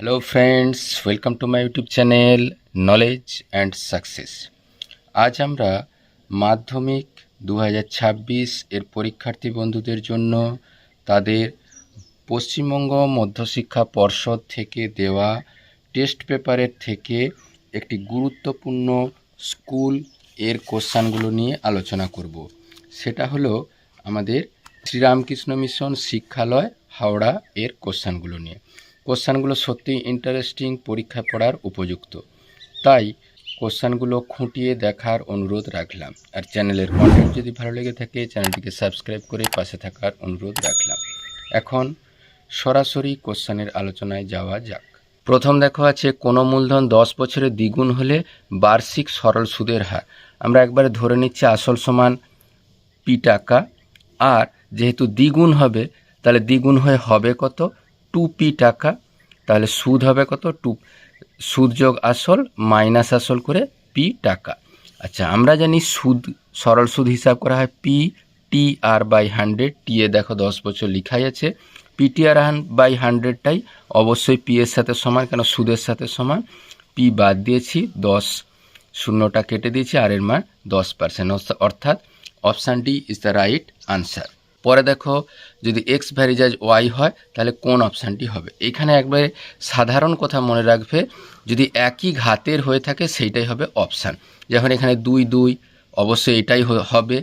Hello friends, welcome to my YouTube channel knowledge and success. আজ আমরা মাধ্যমিক 2026 এর পরীক্ষার্থী বন্ধুদের জন্য তাদের পশ্চিমবঙ্গ মধ্যশিক্ষা পর্ষদ থেকে দেওয়া টেস্ট পেপারের থেকে একটি গুরুত্বপূর্ণ স্কুল এর কোশ্চানগুলো নিয়ে আলোচনা করব। সেটা হলো আমাদের শ্রীরামকৃষ্ণ মিশন শিক্ষালয় হাওড়া এর কোশ্চানগুলো নিয়ে। কোশ্চানগুলো সত্যিই ইন্টারেস্টিং, পরীক্ষা পড়ার উপযুক্ত, তাই কোশ্চানগুলো খুঁটিয়ে দেখার অনুরোধ রাখলাম। আর চ্যানেলের কন্টেন্ট যদি ভালো লেগে থাকে চ্যানেলটিকে সাবস্ক্রাইব করে পাশে থাকার অনুরোধ রাখলাম। এখন সরাসরি কোশ্চানের আলোচনায় যাওয়া যাক। প্রথম দেখো আছে, কোনো মূলধন 10 বছরে দ্বিগুণ হলে বার্ষিক সরল সুদের হার। আমরা একবারে ধরে নিচ্ছি আসল সমান পি টাকা, আর যেহেতু দ্বিগুণ হবে তাহলে দ্বিগুণ হয়ে হবে কত, 2p টাকা। তাহলে সুদ হবে কত, সুদ যোগ আসল মাইনাস আসল করে p টাকা। আচ্ছা, আমরা জানি সুদ সরল সুদ হিসাব করা হয় পি টি আর বাই 100। টি এ দেখো 10 বছর লিখাই আছে, পিটি আর বাই 100টাই অবশ্যই পি এর সাথে সমান, কেন সুদের সাথে সমান। পি বাদ দিয়েছি, 10 শূন্যটা কেটে দিয়েছি, আর এর মান 10%, অর্থাৎ option D is the right answer. পরে দেখো, যদি এক্স ভ্যারিজাজ ওয়াই হয় তাহলে কোন অপশানটি হবে। এখানে একবারে সাধারণ কথা মনে রাখবে, যদি একই ঘাতের হয়ে থাকে সেইটাই হবে অপশান। যেমন এখানে 2 2, অবশ্যই এটাই হবে,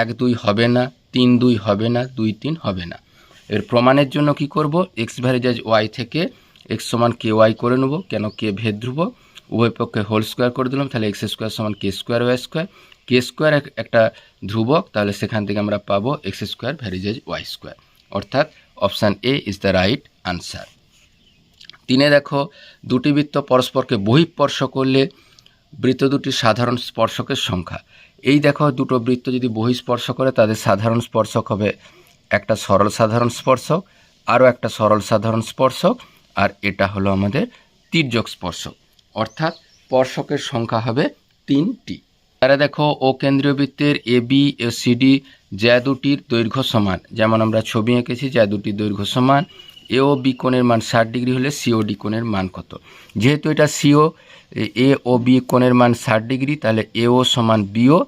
1 2 হবে না, 3 2 হবে না, 2 3 হবে না। এর প্রমাণের জন্য কি করব, এক্স ভ্যারিজাজ ওয়াই থেকে এক্স সমান কে ওয়াই করে নেব, কেন কে ভেদ ধ্রুব, উভয় পক্ষে হোল স্কোয়ার করে দিলাম, তাহলে এক্স স্কোয়ার সমান K square Y square. K square একটা ধ্রুবক, তাহলে সেখান থেকে আমরা পাবো X square varies as Y square, অর্থাৎ option A is the right answer. 3 দেখো, দুটি বৃত্ত পরস্পরকে বহিঃস্পর্শ করলে বৃত্ত দুটির সাধারণ স্পর্শকের সংখ্যা। এই দেখো, দুটো বৃত্ত যদি বহিঃস্পর্শ করে তাদের সাধারণ স্পর্শক হবে একটা সরল সাধারণ স্পর্শক, আরও একটা সরল সাধারণ স্পর্শক, আর এটা হলো আমাদের তির্যক স্পর্শক, অর্থাৎ স্পর্শকের সংখ্যা হবে 3টি। তারা দেখো, ও কেন্দ্রীয় বৃত্তের এ বি ও সিডি যা দুটির দৈর্ঘ্য সমান, যেমন আমরা ছবি এঁকেছি, যা দুটির দৈর্ঘ্য সমান, এ ও বি কোণের মান 60 ডিগ্রি হলে সিও ডি কোণের মান কত। যেহেতু এটা সিও, এ ও বি কোণের মান 60 ডিগ্রি, তাহলে এও সমান বিও,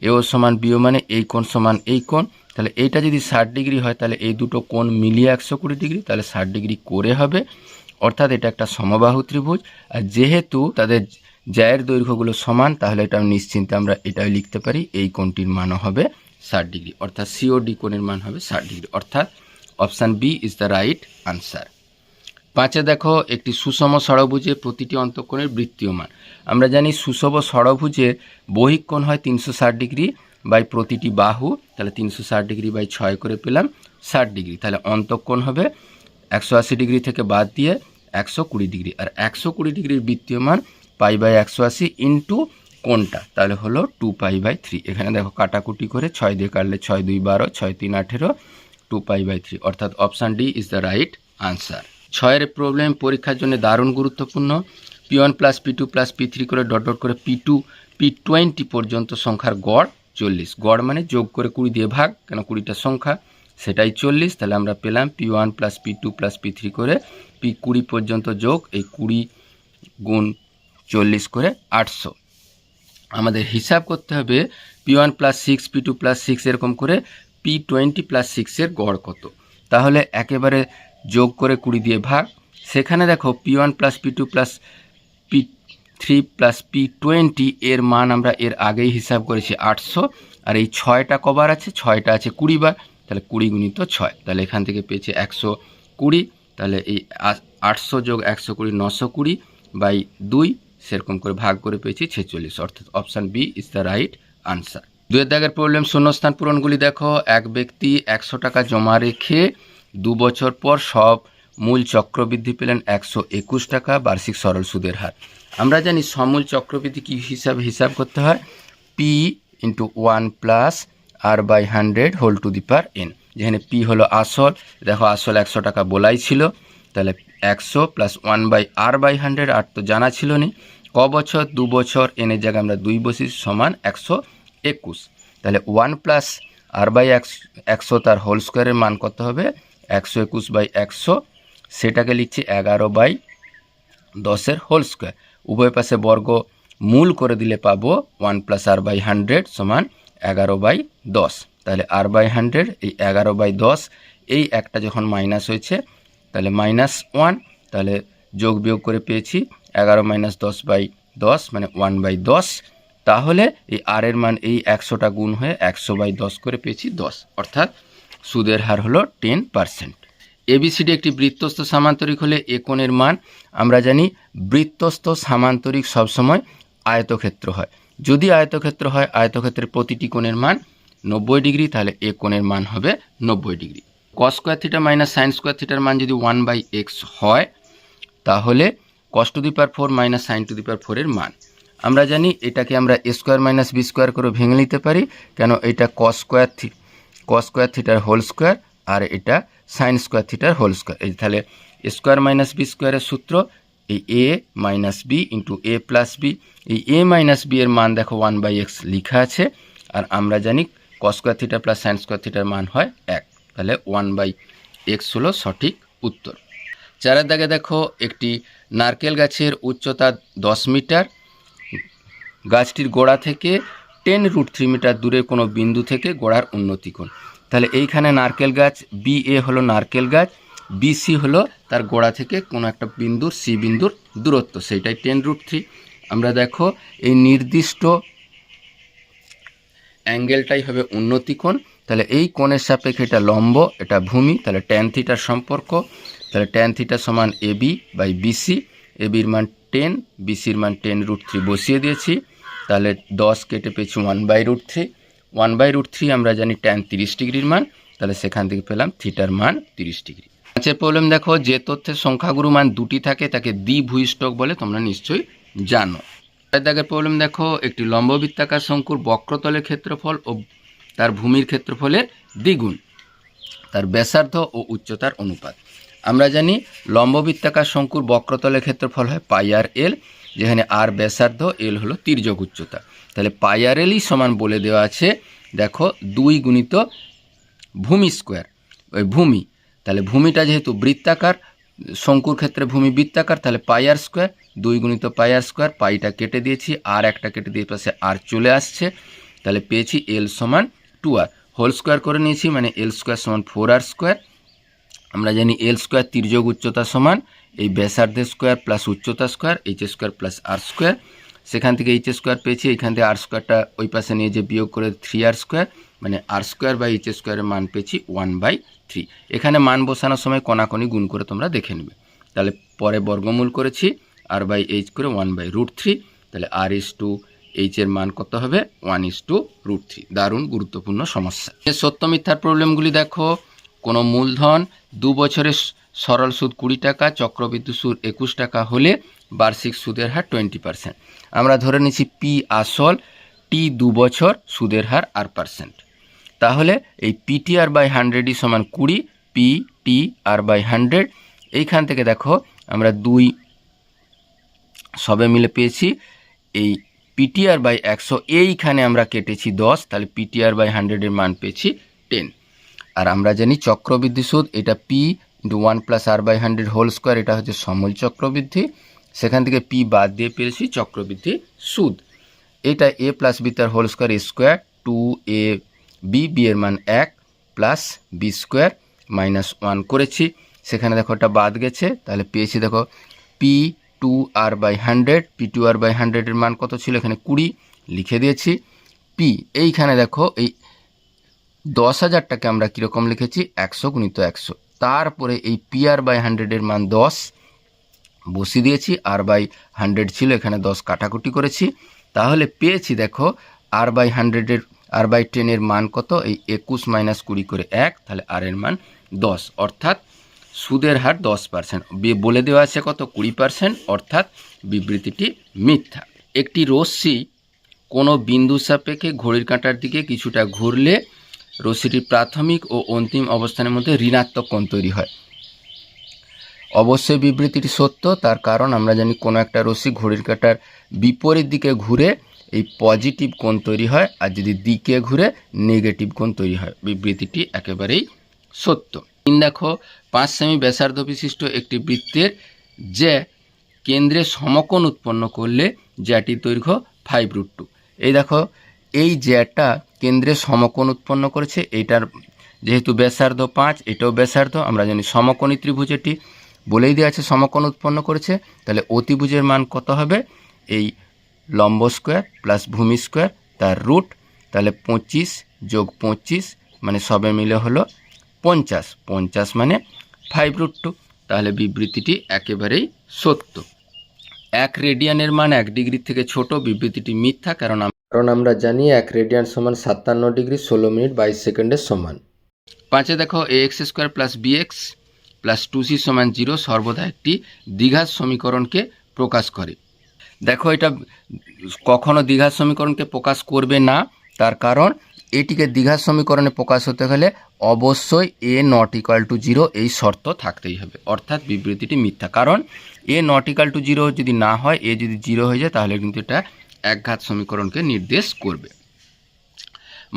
এও সমান বিও মানে এই কোণ সমান এই কোণ। তাহলে এইটা যদি 60 ডিগ্রি হয় তাহলে এই দুটো কোণ মিলিয়ে 120 ডিগ্রি, তাহলে 60 ডিগ্রি করে হবে, অর্থাৎ এটা একটা সমবাহু ত্রিভুজ। আর যেহেতু তাদের জ্যায়ের দৈর্ঘ্যগুলো সমান, তাহলে এটা নিশ্চিন্তে আমরা এটাই লিখতে পারি, এই কোণটির মানও হবে 60 ডিগ্রি, অর্থাৎ সিওডি কোণের মান হবে 60 ডিগ্রি, অর্থাৎ option B is the right answer. 5 দেখো, একটি সুষম ষড়ভুজে প্রতিটি অন্তঃকোণের বৃত্তীয় মান। আমরা জানি সুষম ষড়ভুজে বহিঃকোণ হয় 360 ডিগ্রি বাই প্রতিটি বাহু, তাহলে 360 ডিগ্রি বাই 6 করে পেলাম 60 ডিগ্রি। তাহলে অন্তঃকোণ হবে 180 ডিগ্রি থেকে বাদ দিয়ে 120 ডিগ্রি, আর 120 ডিগ্রির বৃত্তীয় মান পাই বাই 180 ইন্টু কোণটা, তাহলে হলো 2 পাই বাই 3। এখানে দেখো কাটাকুটি করে 6 দিয়ে কাটলে 6 2 12, 6 3 18, 2 পাই বাই 3, অর্থাৎ option D is the right answer. 6 problem পরীক্ষার জন্য দারুণ গুরুত্বপূর্ণ। P1 plus P2 plus P3 করে ডট ডট করে P2 P20 পর্যন্ত সংখ্যার গড় 40। গড় মানে যোগ করে 20 দিয়ে ভাগ, কেন 20টা সংখ্যা, সেটাই 40। তাহলে আমরা পেলাম P1 plus P2 plus P3 করে P20 পর্যন্ত যোগ এই 20 গুণ 40 করে 800। আমাদের হিসাব করতে হবে P1 প্লাস 6 P2 প্লাস 6 এরকম করে P20 প্লাস 6 এর গড় কত। তাহলে একেবারে যোগ করে 20 দিয়ে ভাগ, সেখানে দেখো P1 plus P2 plus P3 plus P20 এর মান আমরা এর আগেই হিসাব করেছি 800, আর এই 6টা কবার আছে, 6টা আছে 20 বার, তাহলে 20 গুণিত 6, তাহলে এখান থেকে পেয়েছে 120। তাহলে এই 800 যোগ 120 920 বাই 2, সেরকম করে ভাগ করে পেয়েছি 46, অর্থাৎ option B is the right answer. 2 দাগের প্রবলেম, শূন্যস্থান পূরণগুলি দেখো। এক ব্যক্তি 100 টাকা জমা রেখে 2 বছর পর সব মূল চক্রবৃদ্ধি পেলেন 121 টাকা, বার্ষিক সরল সুদের হার। আমরা জানি সমূল চক্রবৃদ্ধি কি হিসাব করতে হয়, P into 1 plus R by 100 whole to the power N. যেখানে পি হলো আসল, দেখো আসল 100 টাকা বলাই ছিল, তাহলে 100 প্লাস 1 বাই আর বাই 100, আর তো জানা ছিল নি, ক বছর 2 বছর, এনের জায়গায় আমরা 2 বসি, সমান 121। তাহলে 1 প্লাস আর বাই 100 তার হোল স্কোয়ারের মান কত হবে, 121 বাই 100, সেটাকে লিখছি 11 বাই 10 হোল স্কোয়ার, উভয় পাশে বর্গ মূল করে দিলে পাবো 1 + r/100 = 11/10। তাহলে r/100 এই 11/10, এই একটা যখন মাইনাস হয়েছে তাহলে -1, তাহলে যোগ বিয়োগ করে পেয়েছি 11 - 10/10 মানে 1/10। তাহলে এই আর এর মান এই 100টা গুণ হয়ে 100/10 করে পেয়েছি 10, অর্থাৎ সুদের হার হলো 10%। এবিসিডি একটি বৃত্তস্থ সামান্তরিক হলে এ কোণের মান, আমরা জানি বৃত্তস্থ সামান্তরিক সবসময় আয়তক্ষেত্র হয়। যদি আয়তক্ষেত্র হয়, আয়তক্ষেত্রের প্রতিটি কোণের মান 90 ডিগ্রি, তাহলে এ কোণের মান হবে 90 degree. cos square theta minus sine square থিটার মান যদি 1/x হয়, তাহলে cos to the power 4 minus sine to the power 4 এর মান, আমরা জানি এটাকে আমরা a square minus B square করে ভেঙে নিতে পারি, কেন এটা cos স্কোয়ার থিটার হোল স্কোয়ার আর এটা সাইন স্কোয়ার থিটার হোল স্কোয়ার। এই তাহলে a স্কোয়ার মাইনাস বি স্কোয়ারের সূত্র এই a minus B into a plus B, এই a মাইনাস বি এর মান দেখো 1/x লেখা আছে, আর আমরা জানি cos square theta plus sign square থিটার মান হয় 1, তাহলে 1/x হলো সঠিক উত্তর। 4 দাগে দেখো একটি নারকেল গাছের উচ্চতা 10 মিটার, গাছটির গোড়া থেকে 10√3 মিটার দূরে কোনো বিন্দু থেকে গোড়ার উন্নতি কোণ। তাহলে এইখানে নারকেল গাছ BA হলো নারকেল গাছ, BC হলো তার গোড়া থেকে কোনো একটা বিন্দুর C বিন্দুর দূরত্ব, সেইটাই 10√3। আমরা দেখো এই নির্দিষ্ট অ্যাঙ্গেলটাই হবে উন্নতি কোণ, তাহলে এই কোণের সাপেক্ষে এটা লম্ব, এটা ভূমি, তাহলে tan থিটার সম্পর্ক, তাহলে tan থিটা সমান AB/BC, ABর মান 10, BCর মান 10√3 বসিয়ে দিয়েছি, তাহলে 10 কেটে পেয়েছি 1/√3, 1/√3 আমরা জানি tan 30 ডিগ্রির মান, তাহলে সেখান থেকে পেলাম থিটার মান 30 ডিগ্রি। আচ্ছা প্রবলেম দেখো, যে তথ্যের সংখ্যাগুরু মান দুটি থাকে তাকে দ্বিভুইষ্টক বলে, তোমরা নিশ্চয়ই জানো। দাগের প্রবলেম দেখো, একটি লম্ববৃত্তাকার শঙ্কুর বক্রতলের ক্ষেত্রফল ও তার ভূমির ক্ষেত্রফলের দ্বিগুণ তার ব্যাসার্ধ ও উচ্চতার অনুপাত। আমরা জানি লম্ববৃত্তাকার শঙ্কুর বক্রতলের ক্ষেত্রফল হয় πr/l, যেখানে r ব্যাসার্ধ, l হলো তির্যক উচ্চতা, তাহলে πr/l সমান বলে দেওয়া আছে দেখো 2 গুণিত ভূমি স্কোয়ার, ওই ভূমি, তাহলে ভূমিটা যেহেতু বৃত্তাকার, শঙ্কুর ক্ষেত্রে ভূমি বৃত্তাকার, তাহলে πr² 2 গুণিত πr², পাইটা কেটে দিয়েছি, আর একটা কেটে দিয়ে পাশে আর চলে আসছে, তাহলে পেয়েছি l সমান 2r, হোল স্কোয়ার করে নিয়েছি, মানে l² সমান 4r²। আমরা জানি l² তির্যক উচ্চতা সমান এই ব্যাসার্ধের স্কোয়ার প্লাস উচ্চতা স্কোয়ার, h² প্লাস r², সেখান থেকে h² পেয়েছি, এইখান থেকে r² ওই পাশে নিয়ে যে বিয়োগ করে 3r², মানে r²/h² এর মান পেয়েছি 1/3। এখানে মান বসানোর সময় কোনাকুনি গুণ করে তোমরা দেখে নেবে, তাহলে পরে বর্গমূল করেছি r/h করে 1/√3, তাহলে r/h এর মান কত হবে 1/√3। দারুণ গুরুত্বপূর্ণ সমস্যা। সত্য মিথ্যার প্রবলেমগুলি দেখো, কোনো মূলধন 2 বছরের সরল সুদ 20 টাকা, চক্রবৃদ্ধি সুদ 21 টাকা হলে বার্ষিক সুদের হার 20%। আমরা ধরে নিচ্ছি P আসল, T 2 বছর, সুদের হার r%। তাহলে এই PTR/100 সমান 20, PTR/100, এইখান থেকে দেখো আমরা 2 সবে মিলে পেয়েছি, এই PTR/100 এইখানে আমরা কেটেছি 10, তাহলে PTR/100 এর মান পেয়েছি 10। আর আমরা জানি চক্রবৃদ্ধি সুদ, এটা P × 1 + r/100 হোল স্কোয়ার, এটা হচ্ছে সমল চক্রবৃদ্ধি, সেখান থেকে P বাদ দিয়ে পেয়েছি চক্রবৃদ্ধি সুদ, এটা a + b তার whole square, a² 2ab, b এর মান 1 প্লাস b² -1 করেছি, সেখানে দেখো এটা বাদ গেছে, তাহলে পেয়েছি দেখো P2r/100, P2r/100 এর মান কত ছিল, এখানে 20 লিখে দিয়েছি। P এইখানে দেখো এই 10,000টাকে আমরা কীরকম লিখেছি 100 × 100, তারপরে এই PR/100 এর মান 10 বসিয়ে দিয়েছি, r/100 ছিল, এখানে 10 কাটাকুটি করেছি, তাহলে পেয়েছি দেখো r/100 এর r/10 এর মান কত, এই 21 - 20 করে 1, তাহলে r এর মান 10, অর্থাৎ সুদের হার 10%। বলে দেওয়া আছে কত 20%, অর্থাৎ বিবৃতিটি মিথ্যা। একটি রশ্মি কোনো বিন্দু সাপেক্ষে ঘড়ির কাঁটার দিকে কিছুটা ঘুরলে রশ্মিটির প্রাথমিক ও অন্তিম অবস্থানের মধ্যে ঋণাত্মক কোণ তৈরি হয়। অবশ্যই বিবৃতিটি সত্য, তার কারণ আমরা জানি কোনো একটা রশ্মি ঘড়ির কাঁটার বিপরীত দিকে ঘুরে এই পজিটিভ কোণ তৈরি হয়, আর যদি দিকে ঘুরে নেগেটিভ কোণ তৈরি হয়। বিবৃতিটি একেবারেই সত্য। দেখো 5 সেমি ব্যাসার্ধ বিশিষ্ট একটি বৃত্তের যে কেন্দ্রে সমকোণ উৎপন্ন করলে জ্যাটির দৈর্ঘ্য 5√2। এই দেখো এই জ্যাটা কেন্দ্রে সমকোণ উৎপন্ন করেছে, এইটার যেহেতু ব্যাসার্ধ 5, এটাও ব্যাসার্ধ, আমরা জানি সমকোণী ত্রিভুজ, এটি বলেই দেওয়া আছে সমকোণ উৎপন্ন করেছে। তাহলে অতিভুজের মান কত হবে? এই লম্ব স্কোয়ার প্লাস ভূমি স্কোয়ার তার রুট, তাহলে 25 যোগ 25 মানে সবে মিলে হলো 50, 50 মানে 5√2। তাহলে বিবৃতিটি একেবারেই সত্য। 1 রেডিয়ানের মান 1 ডিগ্রি থেকে ছোট, বিবৃতিটি মিথ্যা, কারণ আমরা জানি 1 রেডিয়ান সমান 57 ডিগ্রি 16 মিনিট 22 সেকেন্ডের সমান। 5 দেখো ax² plus bx plus 2c সমান 0 সর্বদা একটি দ্বিঘাত সমীকরণকে প্রকাশ করে। দেখো এটা কখনো দ্বিঘাত সমীকরণকে প্রকাশ করবে না, তার কারণ এটিকে দ্বিঘাত সমীকরণে প্রকাশ হতে হলে অবশ্যই a ≠ 0 এই শর্ত থাকতেই হবে, অর্থাৎ বিবৃতিটি মিথ্যা। কারণ a ≠ 0 যদি না হয়, a যদি 0 হয়ে যায় তাহলে কিন্তু এটা একঘাত সমীকরণকে নির্দেশ করবে।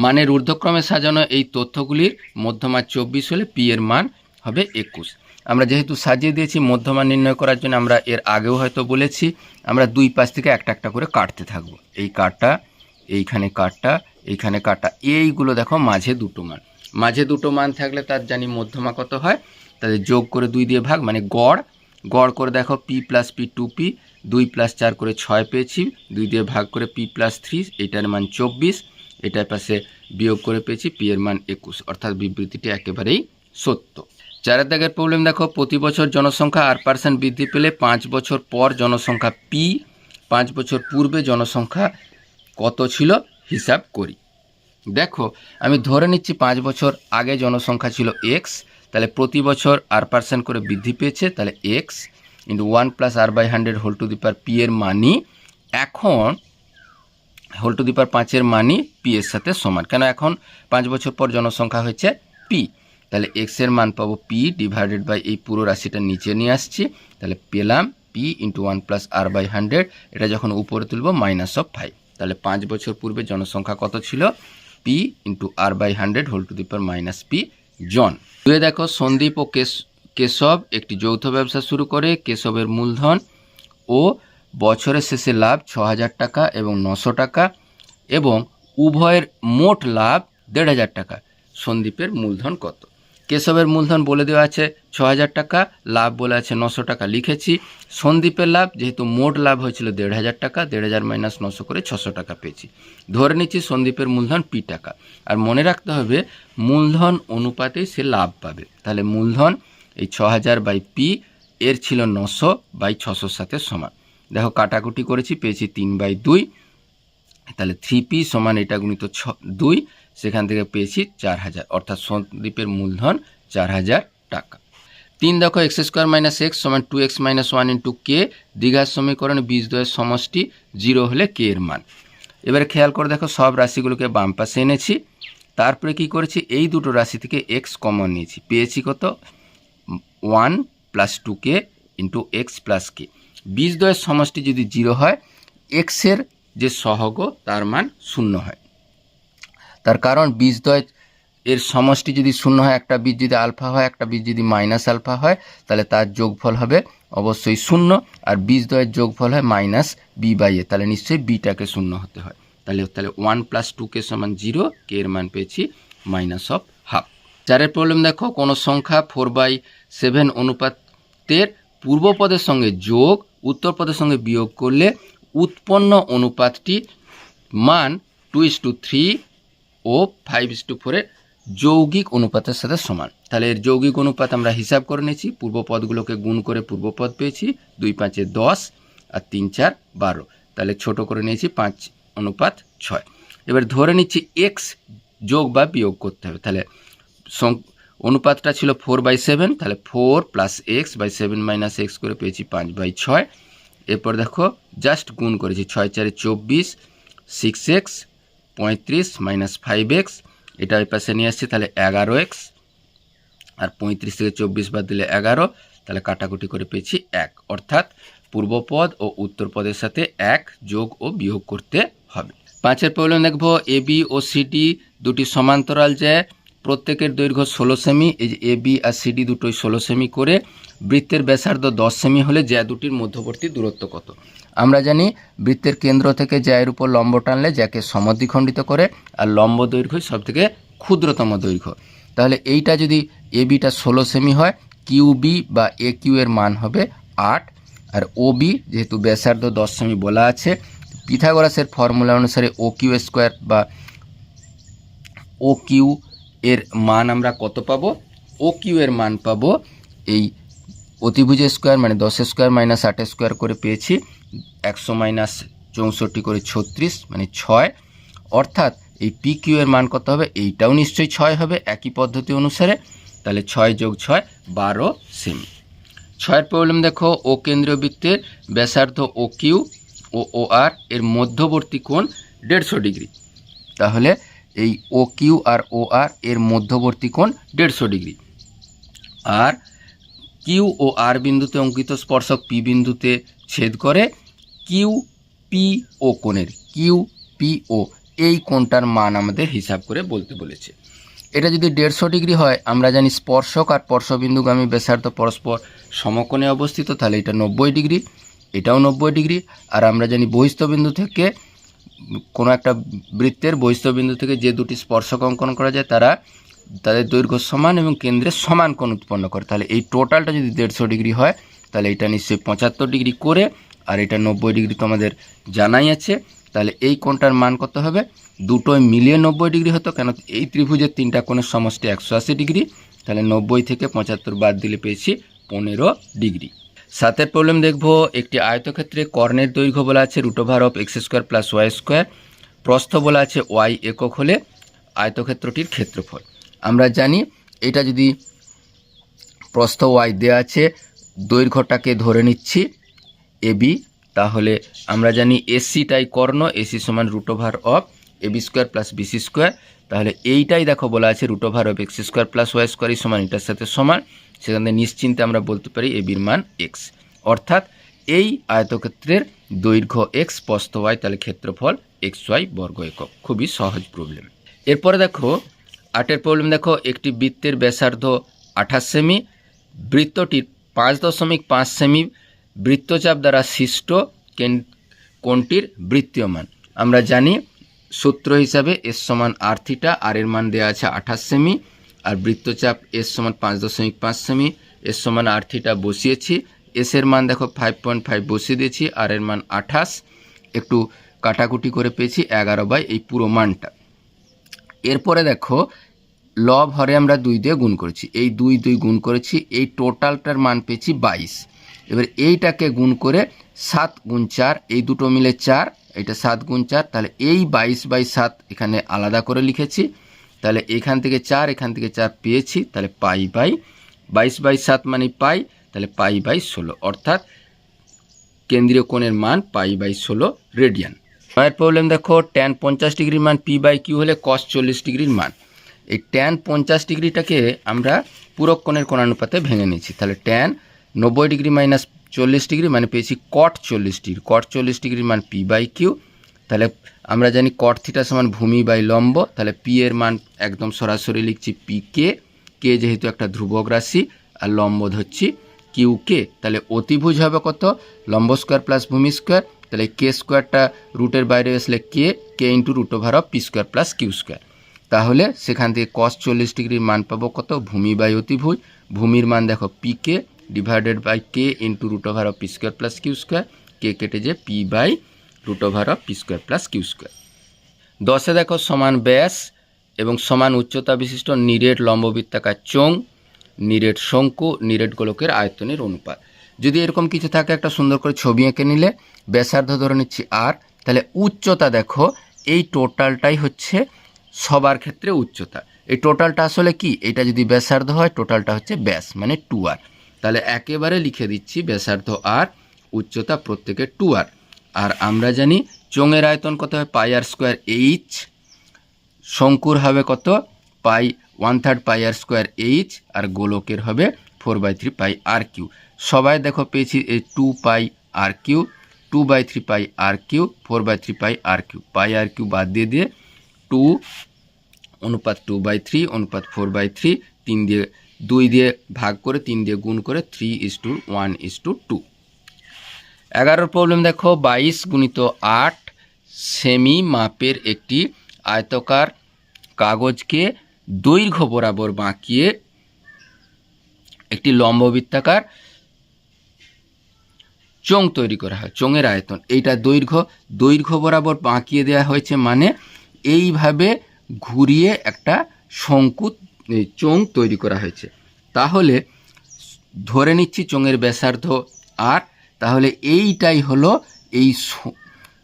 মানের ঊর্ধ্বক্রমে সাজানো এই তথ্যগুলির মধ্যমান 24 হলে p এর মান হবে 21। আমরা যেহেতু সাজিয়ে দিয়েছি মধ্যমান নির্ণয় করার জন্য, আমরা এর আগেও হয়তো বলেছি, আমরা দুই পাশ থেকে একটা একটা করে কাটতে থাকবো। এই কাটটা, এইখানে কাটটা, এইখানে কাটটা, এইগুলো দেখো মাঝে দুটো মান, মাঝে দুটো মান থাকলে তার জানি মধ্যমা কত হয়, তাদের যোগ করে 2 দিয়ে ভাগ মানে গড়, গড় করে দেখো p + p 2p, 2 + 4 করে 6 পেয়েছি, 2 দিয়ে ভাগ করে p + 3, এটার মান 24, এটার পাশে বিয়োগ করে পেয়েছি p এর মান 21, অর্থাৎ বিবৃতিটি একেবারেই সত্য। 4 দাগের প্রবলেম দেখো, প্রতি বছর জনসংখ্যা r% বৃদ্ধি পেলে 5 বছর পর জনসংখ্যা p, 5 বছর পূর্বে জনসংখ্যা কত ছিল হিসাব করি। দেখো আমি ধরে নিচ্ছি 5 বছর আগে জনসংখ্যা ছিল x, তাহলে প্রতি বছর r% করে বৃদ্ধি পেয়েছে, তাহলে x × 1 + r/100 p এর মানই এখন (5) এর মানই p এর সাথে সমান। কেন? এখন 5 বছর পর জনসংখ্যা হয়েছে p, তাহলে x এর মান পাবো p / এই পুরো রাশিটা নিচে নিয়ে আসছি, তাহলে পেলাম p × 1 + r/100, এটা যখন উপরে তুলব -5, তাহলে 5 বছর পূর্বে জনসংখ্যা কত ছিল? p × r/100 - p জন। দুয়ে দেখো, সন্দীপ ও কেশব একটি যৌথ ব্যবসা শুরু করে। কেশবের মূলধন ও বছরের শেষে লাভ 6000 টাকা এবং 900 টাকা, এবং উভয়ের মোট লাভ 1500 টাকা। সন্দীপের মূলধন কত? কেশবের মূলধন বলে দেওয়া আছে 6000 টাকা, লাভ বলে আছে 900 টাকা লিখেছি। সন্দীপের লাভ, যেহেতু মোট লাভ হয়েছিল 1500 টাকা, 1500 - 900 করে 600 টাকা পেয়েছি। ধরে নিচ্ছি সন্দীপের মূলধন p টাকা, আর মনে রাখতে হবে মূলধন অনুপাতেই সে লাভ পাবে। তাহলে মূলধন এই 6000/p এর ছিল 900/600 সাথে সমান। দেখো কাটাকুটি করেছি, পেয়েছি 3/2, তাহলে 3p সমান এটা গুণিত 2, সেখান থেকে পেয়েছি 4000, অর্থাৎ সন্দীপের মূলধন 4000 টাকা। 3 দেখো, x² - x = 2x - 1 × k দ্বিঘাত সমীকরণে বীজদ্বয়ের সমষ্টি 0 হলে k এর মান। এবারে খেয়াল করে দেখো, সব রাশিগুলোকে বাম পাশে এনেছি, তারপরে কি করেছি, এই দুটো রাশি থেকে x কমন নিয়েছি, পেয়েছি কত? 1 + 2k × x + k। বীজদ্বয়ের সমষ্টি যদি 0 হয়, x এর যে সহগ তার মান 0 হয়। তার কারণ বীজদ্বয় এর সমষ্টি যদি 0 হয়, একটা বীজ যদি আলফা হয়, একটা বীজ যদি -আলফা হয়, তাহলে তার যোগফল হবে অবশ্যই 0, আর বীজদ্বয়ের যোগফল হয় -b/a, তাহলে নিশ্চয়ই বিটাকে 0 হতে হয়। তাহলে 1 + 2k = 0, k এর মান পেয়েছি -12। 4 প্রবলেম দেখো, কোনো সংখ্যা 4/7 অনুপাতের পূর্ব পদের সঙ্গে যোগ উত্তর পদের সঙ্গে বিয়োগ করলে উৎপন্ন অনুপাতটি মান 2:3 ও 5:4 এর যৌগিক অনুপাতের সাথে সমান। তাহলে এর যৌগিক অনুপাত আমরা হিসাব করে নিয়েছি, পূর্ব পদগুলোকে গুণ করে পূর্বপদ পেয়েছি, 2 × 5 = 10 আর 3 × 4 = 12, তাহলে ছোট করে নিয়েছি 5:6। এবার ধরে নিচ্ছি x যোগ বা বিয়োগ করতে হবে, তাহলে অনুপাতটা ছিল 4/7, তাহলে 4 + x/7 - x করে পেয়েছি 5/6। এরপর দেখো জাস্ট গুণ করেছি, 6 × 4 = 24, 6x 35 - 5x, এটা ওই পাশে নিয়ে আসছি, তাহলে 11x, আর 35 থেকে 24 বাদ দিলে 11, তাহলে কাটাকুটি করে পেয়েছি 1, অর্থাৎ পূর্বপদ ও উত্তর পদের সাথে 1 যোগ ও বিয়োগ করতে হবে। 5 প্রবলেম দেখবো, AB ও CD দুটি সমান্তরাল যে প্রত্যেকের দৈর্ঘ্য 16 সেমি, এই যে এ বি আর সিডি দুটোই 16 সেমি করে, বৃত্তের ব্যাসার্ধ 10 সেমি হলে জ্যা দুটির মধ্যবর্তী দূরত্ব কত? আমরা জানি বৃত্তের কেন্দ্র থেকে জ্যায়ের উপর লম্ব টানলে জ্যাকে সমদ্বিখণ্ডিত করে, আর লম্ব দৈর্ঘ্যই সবথেকে ক্ষুদ্রতম দৈর্ঘ্য। তাহলে এইটা যদি এ বিটা 16 সেমি হয়, কিউ বি বা এ কিউ এর মান হবে 8, আর ও বি যেহেতু ব্যাসার্ধ 10 সেমি বলা আছে, পিথাগোরাসের ফর্মুলা অনুসারে ও কিউ স্কোয়ার বা ও কিউ এর মান আমরা কত পাবো? ও কিউ এর মান পাবো এই অতিভুজ স্কোয়ার মানে 10 স্কোয়ার মাইনাস 8 স্কোয়ার করে পেয়েছি, 100 মাইনাস 64 করে 36 মানে 6, অর্থাৎ এই পি কিউ এর মান কত হবে? এইটাও নিশ্চয়ই 6 হবে একই পদ্ধতি অনুসারে। তাহলে 6 যোগ 6 12 সেমি। 6 প্রবলেম দেখো, ও কেন্দ্রীয় বৃত্তের ব্যাসার্ধ ও কিউ ও ও আর এর মধ্যবর্তী কোণ 150 ডিগ্রি। তাহলে এই ও কিউ আর ও আর এর মধ্যবর্তী কোণ 150 ডিগ্রি। আর কিউ ও আর বিন্দুতে অঙ্কিত স্পর্শক পি বিন্দুতে ছেদ করে কিউ পি ও কোণের, কিউ পি ও এই কোণটার মান আমাদের হিসাব করে বলতে বলেছে। এটা যদি 150 ডিগ্রি হয়, আমরা জানি স্পর্শক আর স্পর্শবিন্দুগামী ব্যাসার্ধ পরস্পর সমকোণে অবস্থিত, তাহলে এটা 90 ডিগ্রি, এটাও 90 ডিগ্রি। আর আমরা জানি বহিস্থবিন্দু থেকে কোনো একটা বৃত্তের বহিস্থবিন্দু থেকে যে দুটি স্পর্শক অঙ্কন করা যায় তাদের দৈর্ঘ্য সমান এবং কেন্দ্রে সমান কোণ উৎপন্ন করে। তাহলে এই টোটালটা যদি 150 ডিগ্রি হয়, তাহলে এটা নিশ্চয়ই 75 ডিগ্রি করে, আর এটা 90 ডিগ্রি তো আমাদের জানাই আছে। তাহলে এই কোণটার মান কত হবে? দুটোই মিলিয়ে 90 ডিগ্রি হতো, কেন এই ত্রিভুজের তিনটা কোণের সমষ্টি 180 ডিগ্রি। তাহলে 90 থেকে 75 বাদ দিলে পেয়েছি 15 ডিগ্রি। 7 প্রবলেম দেখবো, একটি আয়তক্ষেত্রে কর্ণের দৈর্ঘ্য বলা আছে √(x² + y²), প্রস্থ বলা আছে y একক হলে আয়তক্ষেত্রটির ক্ষেত্রফল। আমরা জানি এটা যদি প্রস্থ y দেওয়া আছে, দৈর্ঘ্যটাকে ধরে নিচ্ছি এবি, তাহলে আমরা জানি এসিটাই কর্ণ, এসি সমান √(ab² + bc²), তাহলে এইটাই দেখো বলা আছে √(x² + y² সমান এটার সাথে সমান, সেখান থেকে নিশ্চিন্তে আমরা বলতে পারি এবির মান এক্স, অর্থাৎ এই আয়তক্ষেত্রের দৈর্ঘ্য এক্স, প্রস্থ ওয়াই, তাহলে ক্ষেত্রফল xy বর্গ একক। খুবই সহজ প্রবলেম। এরপরে দেখো 8 প্রবলেম দেখো, একটি বৃত্তের ব্যাসার্ধ 28 সেমি, বৃত্তটির 5.5 সেমি বৃত্তচাপ দ্বারা সৃষ্ট কোণটির বৃত্তীয় মান। আমরা জানি সূত্র হিসাবে এস সমান আর থিটা, আর এর মান দেওয়া আছে 28 সেমি, আর বৃত্তচাপ এস সমান 5.5 সেমি, এস সমান আর থিটা বসিয়েছি, এস এর মান দেখো 5.5 বসিয়ে দিয়েছি, আর এর মান 28, একটু কাটাকুটি করে পেয়েছি 11 এই পুরো মানটা। এরপরে দেখো লব হরে আমরা 2 দিয়ে গুণ করেছি, এই 2 গুণ করেছি, এই টোটালটার মান পেয়েছি 22। এবার এইটাকে গুণ করে 7 গুণ 4, এই দুটো মিলে 4, এটা 7 গুণ 4, তাহলে এই 22/7 এখানে আলাদা করে লিখেছি, তাহলে এখান থেকে 4 এখান থেকে 4 পেয়েছি, তাহলে π/22/7 মানে পাই, তাহলে π/16, অর্থাৎ কেন্দ্রীয় কোণের মান π/16 রেডিয়ান। এর প্রবলেম দেখো, tan 50 ডিগ্রির মান p/q হলে cos 40 ডিগ্রির মান। এই tan 50 ডিগ্রিটাকে আমরা পূরক কোণের কোণানুপাতে ভেঙে নিয়েছি, তাহলে tan 90 ডিগ্রি মাইনাস 40 ডিগ্রি মানে পেয়েছি cot 40 ডিগ্রি, cot 40 ডিগ্রির মান p/q। তাহলে আমরা জানি cot থিটা সমান ভূমি বাই লম্ব, তাহলে p এর মান একদম সরাসরি লিখছি pk, k যেহেতু একটা ধ্রুবক রাশি, আর লম্ব ধরছি qk, তাহলে অতিভুজ হবে কত? লম্ব স্কোয়ার প্লাস ভূমি স্কোয়ার, তাহলে কে স্কোয়ারটা রুটের বাইরে আসলে কে ইন্টু √p² + q², তাহলে সেখান থেকে cos 40 ডিগ্রির মান পাবো কত? ভূমি বাই অতিভুজ, ভূমির মান দেখো pk divided by k into √p² + q², কে কেটে যে p/√p² + q²। 10 দেখো সমান ব্যাস এবং সমান উচ্চতা বিশিষ্ট নিরেট লম্ববৃত্তাকার চোঙ, নিরেট শঙ্কু, নিরেট গোলকের আয়তনের অনুপাত। যদি এরকম কিছু থাকে একটা সুন্দর করে ছবি এঁকে নিলে, ব্যাসার্ধ ধরে নিচ্ছি আর, তাহলে উচ্চতা দেখো এই টোটালটাই হচ্ছে সবার ক্ষেত্রে উচ্চতা। এই টোটালটা আসলে কি? এটা যদি ব্যাসার্ধ হয়, টোটালটা হচ্ছে ব্যাস মানে 2r, তাহলে একেবারে লিখে দিচ্ছি ব্যাসার্ধ আর, উচ্চতা প্রত্যেকে 2r। আর আমরা জানি চোঙের আয়তন কত হয়? πr²h, শঙ্কুর হবে কত? π1/3 πr²h, আর গোলকের হবে 4/3 πr3। সবাই দেখো পেয়েছি এই 2πr3, 2/3 πr3, 4/3 πr3, πr3 বাদ দিয়ে 2 অনুপাত 2/3 অনুপাত 4/3, 3 দিয়ে 2 দিয়ে ভাগ করে 3 দিয়ে গুণ করে 3:1:2। 11 প্রবলেম দেখো 22 গুণিত 8 সেমি মাপের একটি আয়তকার কাগজকে দৈর্ঘ্য বরাবর বাঁকিয়ে একটি লম্ববৃত্তাকার চোঙ তৈরি করা হয়। চোঙের আয়তন এইটা দৈর্ঘ্য বরাবর বাঁকিয়ে দেওয়া হয়েছে, মানে এইভাবে ঘুরিয়ে একটা শঙ্কু চোঙ তৈরি করা হয়েছে। তাহলে ধরে নিচ্ছি চোঙের ব্যাসার্ধ আর, তাহলে এইটাই হলো এই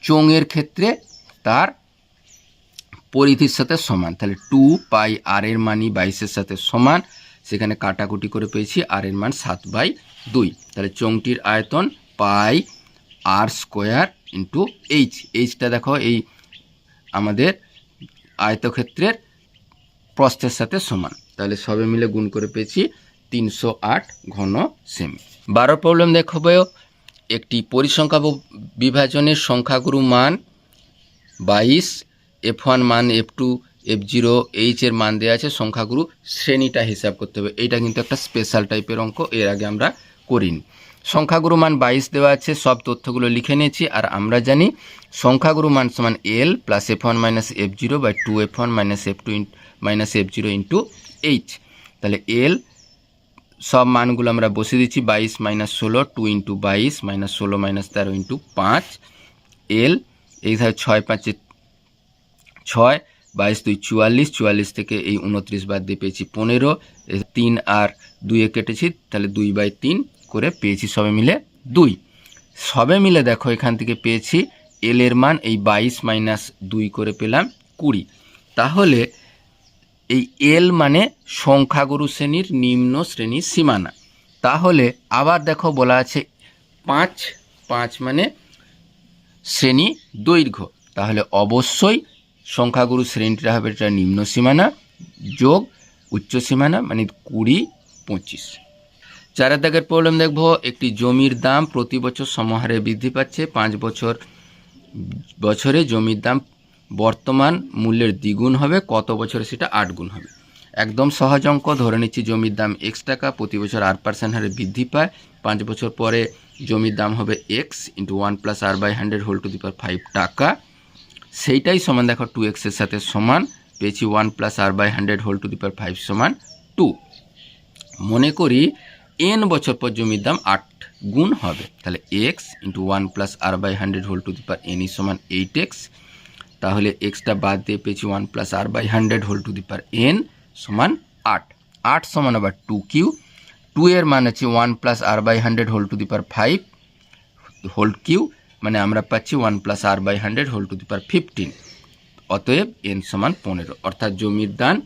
চোঙের ক্ষেত্রে তার পরিধির সাথে সমান। তাহলে 2πr এর মানই 22-এর সাথে সমান, সেখানে কাটাকুটি করে পেয়েছি আর এর মান 7/2। তাহলে চোঙটির আয়তন πr² ইন্টু এইচ। এইচটা দেখো এই আমাদের আয়তক্ষেত্রের প্রস্থের সাথে সমান, তাহলে সবে মিলে গুণ করে পেয়েছি 308 ঘন সেমি। 12 প্রবলেম দেখব একটি পরিসংখ্যা বিভাজনের সংখ্যাগুরু মান 22, f1 মান f2 f0 h এর মান দেওয়া আছে, সংখ্যাগুরু শ্রেণীটা হিসাব করতে হবে। এইটা কিন্তু একটা স্পেশাল টাইপের অঙ্ক, এর আগে আমরা করিনি। সংখ্যাগুরু মান 22 দেওয়া আছে, সব তথ্যগুলো লিখে নিয়েছি। আর আমরা জানি সংখ্যাগুরু মান সমান l plus f1 minus f0 by 2f1 minus f2 minus f0 into h। তাহলে l সব মানগুলো আমরা বসিয়ে দিচ্ছি, 22 minus 16, 2 into 22 minus 16 minus 13 into 5 l। এইভাবে 6×5 6, 22 44, 44 থেকে এই 29 বাদ দিয়ে পেয়েছি 15, 3 আর 2 কেটেছি, তাহলে 2/3 করে পেয়েছি সবে মিলে 2। সবে মিলে দেখো এখান থেকে পেয়েছি এল এর মান এই 22 মাইনাস 2 করে পেলাম 20। তাহলে এই এল মানে সংখ্যাগুরু শ্রেণীর নিম্ন শ্রেণীর সীমানা। তাহলে আবার দেখো বলা আছে 5 মানে শ্রেণী দৈর্ঘ্য, তাহলে অবশ্যই সংখ্যাগুরু শ্রেণীটা হবে এটা নিম্ন সীমানা যোগ উচ্চ সীমানা, মানে 20 25। 4 দাগের প্রবলেম দেখবো একটি জমির দাম প্রতি বছর সমহারে বৃদ্ধি পাচ্ছে। 5 বছরে জমির দাম বর্তমান মূল্যের দ্বিগুণ হবে, কত বছরে সেটা 8 গুণ হবে। একদম সহজ অঙ্ক, ধরে নিচ্ছি জমির দাম x টাকা, প্রতি বছর 8% হারে বৃদ্ধি পায়। 5 বছর পরে জমির দাম হবে x into 1 plus r/100 whole to the power 5 টাকা। সেইটাই সমান দেখো 2x এর সাথে সমান, পেয়েছি 1 plus r/100 whole to the power 5 সমান 2। মনে করি n বছর পর জমির দাম 8 গুণ হবে, তাহলে x into 1 plus r/100 whole to the power n সমান 8x। তাহলে এক্সটা বাদ দিয়ে পেয়েছি 1 plus r/100 whole to the power n সমান 8। 8 সমান আবার 2q, 2 এর মান আছে 1 plus r/100 whole to the power 5 whole cube, মানে আমরা পাচ্ছি 1 plus r/100 whole to the power 15। অতএব n সমান 15, অর্থাৎ জমির দাম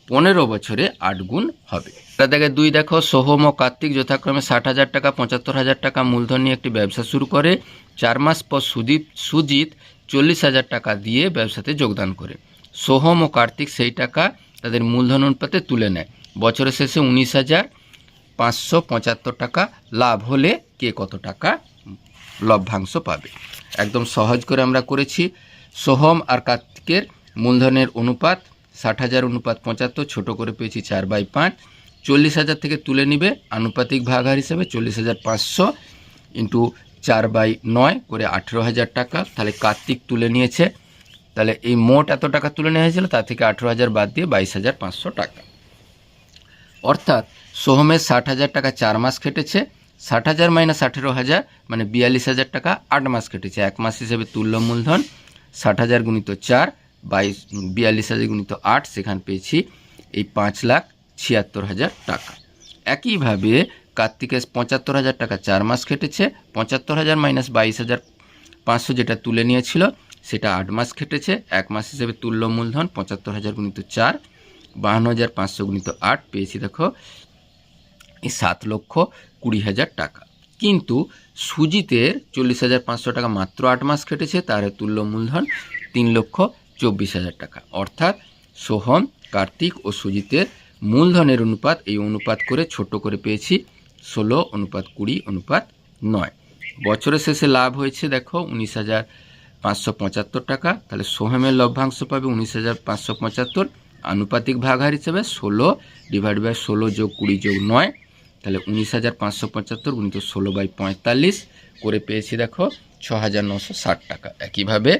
15 বছরে 8 গুণ হবে। দেখে 2 দেখো সোহম ও কার্তিক যথাক্রমে 60,000 টাকা 75,000 টাকা মূলধন নিয়ে একটি ব্যবসা শুরু করে। 4 মাস পর সুজিত 40,000 টাকা দিয়ে ব্যবসাতে যোগদান করে। সোহম ও কার্তিক সেই টাকা তাদের মূলধন অনুপাতে তুলে নেয়। বছরের শেষে 19,575 টাকা লাভ হলে কে কত টাকা লভ্যাংশ পাবে। একদম সহজ করে আমরা করেছি। সোহম আর কার্তিকের মূলধনের অনুপাত 60,000 অনুপাত 75, ছোট করে পেয়েছি 4/5। 40,000 থেকে তুলে নিবে আনুপাতিক ভাগাহার হিসেবে 40,500 ইন্টু 4/9 করে 18,000 টাকা। তাহলে কার্তিক তুলে নিয়েছে, তাহলে এই মোট এত টাকা তুলে নেওয়া হয়েছিল, তার থেকে 18,000 বাদ দিয়ে 22,500 টাকা। অর্থাৎ সোহমের 60,000 টাকা 4 মাস খেটেছে, 60,000 মাইনাস 18,000 মানে 42,000 টাকা 8 মাস কেটেছে। 1 মাস হিসেবে তুল্য মূলধন 60,000 গুণিত 4 42,000 গুণিত 8, সেখানে পেয়েছি এই 5,76,000 টাকা। একইভাবে কার্তিকের 75,000 টাকা 4 মাস খেটেছে, 75,000 মাইনাস 22,500 যেটা তুলে নিয়েছিল সেটা 8 মাস খেটেছে। 1 মাস হিসেবে তুল্য মূলধন 75,000 গুণিত 4 52,500 গুণিত 8, পেয়েছি দেখো এই 7,20,000 টাকা। কিন্তু সুজিতের 40,500 টাকা মাত্র 8 মাস খেটেছে, তার তুল্য মূলধন 3,24,000 টাকা। অর্থাৎ সোহম, কার্তিক ও সুজিতের মূলধনের অনুপাত এই অনুপাত করে ছোট করে পেয়েছি 16:20:9। বছরের শেষে লাভ হয়েছে দেখো 19,575 টাকা। তাহলে সোহমের লভ্যাংশ পাবে 19,575, আনুপাতিক ভাগহার হিসেবে 16/16 যোগ 20 যোগ 9, তাহলে 19,575 গুণিত 16/45 করে পেয়েছি দেখো 6,960 টাকা। একইভাবে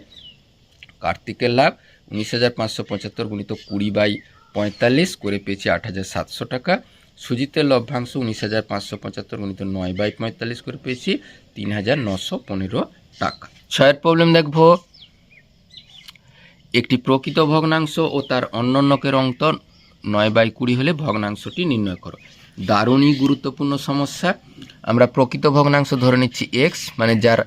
কার্তিকের লাভ 19,575 গুণিত 20/45 করে পেয়েছি 8,700 টাকা। সুজিতের লভ্যাংশ 19,575 গুণিত 9/45 করে পেয়েছি 3,915 টাকা। 6 প্রবলেম দেখবো, একটি প্রকৃত ভগ্নাংশ ও তার অন্যন্যকের অঙ্ক 9/20 হলে ভগ্নাংশটি নির্ণয় করো। দারুণই গুরুত্বপূর্ণ সমস্যা। আমরা প্রকৃত ভগ্নাংশ ধরে নিচ্ছি এক্স, মানে যার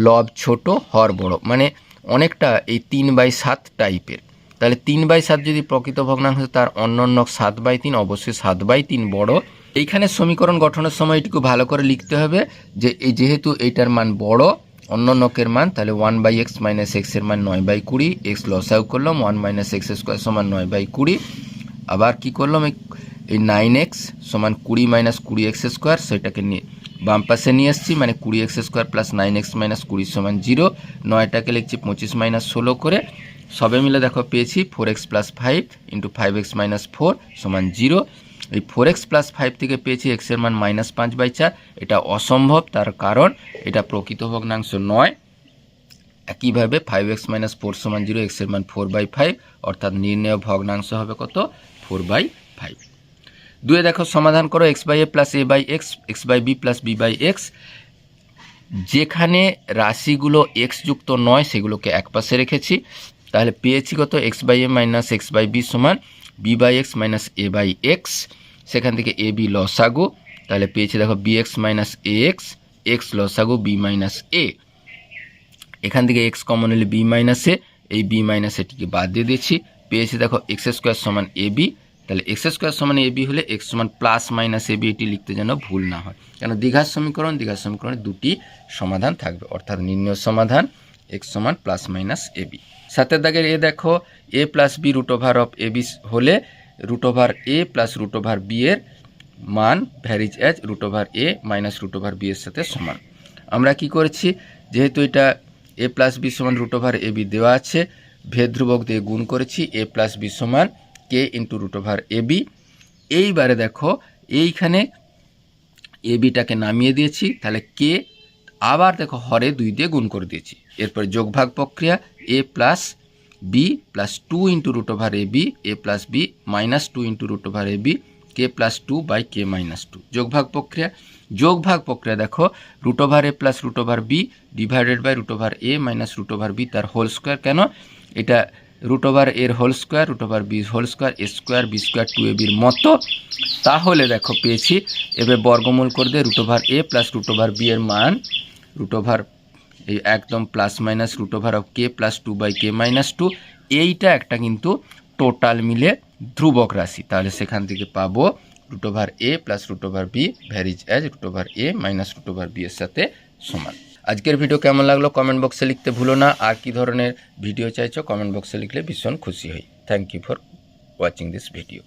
লব ছোট হর বড়, মানে অনেকটা এই 3/7 টাইপের। তাহলে 3/7 যদি প্রকৃত ভগ্নাংশ, তার অন্যন্যক 7/3, অবশ্যই 7/3 বড়। এইখানে সমীকরণ গঠনের সময় এটুকু ভালো করে লিখতে হবে যে এই যেহেতু এইটার মান বড় অন্যন্যকের মান, তাহলে 1/x - x এর মান 9/20, এক্স লসাগু করলাম 1 - x² সমান 9/20। আবার কি করলাম, এই 9x সমান 20 - 20x², সেটাকে নিয়ে বাম পাশে নিয়ে এসেছি, মানে 20x² প্লাস 9x - 20 সমান 0। 9টাকে লিখছি 25 - 16 করে, সবে মিলে দেখো পেয়েছি 4x + 5 × 5x - 4 সমান 0। এই 4x + 5 থেকে পেয়েছি x এর মান -5/4। এটা অসম্ভব, তার কারণ এটা প্রকৃত ভগ্নাংশ নয়। একইভাবে 5x - 4 সমান 0, x এর মান 4/5, অর্থাৎ নির্ণেয় ভগ্নাংশ হবে কত, 4/5। 2 দেখো সমাধান করো, x/a + a/x, x/b + b/x। যেখানে রাশিগুলো x যুক্ত নয় সেগুলোকে একপাশে রেখেছি, তাহলে পেয়েছি কত, x/a - x/b সমান b/x - a/x। সেখান থেকে ab লসাগু, তাহলে পেয়েছি দেখো bx - ax, x লসাগু b - a। এখান থেকে x কমন হলে b - a, এই b - এটিকে বাদ দিয়ে দিচ্ছি, পেয়েছি দেখো x² সমান ab। তাহলে x² সমান ab হলে x সমান ± ab, এটি লিখতে যেন ভুল না হয়, কেন দ্বিঘাত সমীকরণে দুটি সমাধান থাকবে, অর্থাৎ নির্ণয় সমাধান x সমান ± ab। 7 দাগের এ দেখো, a + b √ab হলে √a + √b এর মান ভ্যারিজ অ্যাজ √a - √b এর সাথে সমান। আমরা কি করেছি, যেহেতু এটা a + b সমান √ab দেওয়া আছে, ভেদ ধ্রুবক দিয়ে গুণ করেছি, a + b সমান k × √ab। এইবারে দেখো এইখানে abটাকে নামিয়ে দিয়েছি, তাহলে k আবার দেখো হরে 2 দিয়ে গুণ করে দিয়েছি। এরপর যোগভাগ প্রক্রিয়া, a + b + 2 × √ab, a + b - 2 × √ab, k + 2/k - 2। যোগভাগ প্রক্রিয়া দেখো, √a + √b divided by √a - √b তার হোল স্কোয়ার। কেন, এটা √a এর whole square, √b whole square, a² b² 2ab এর মতো। তাহলে দেখো পেয়েছি, এবার বর্গমূল করে দিয়ে √a + √b এর মান এই একদম প্লাস মাইনাস √k + 2/k - 2, এইটা একটা কিন্তু টোটাল মিলে ধ্রুবক রাশি। তাহলে সেখান থেকে পাবো √a + √b varies as √a - √b এর সাথে সমান। আজকের ভিডিও কেমন লাগলো কমেন্ট বক্সে লিখতে ভুলো না। আর কি ধরনের ভিডিও চাইছো কমেন্ট বক্সে লিখলে ভীষণ খুশি হই। Thank you for watching this video.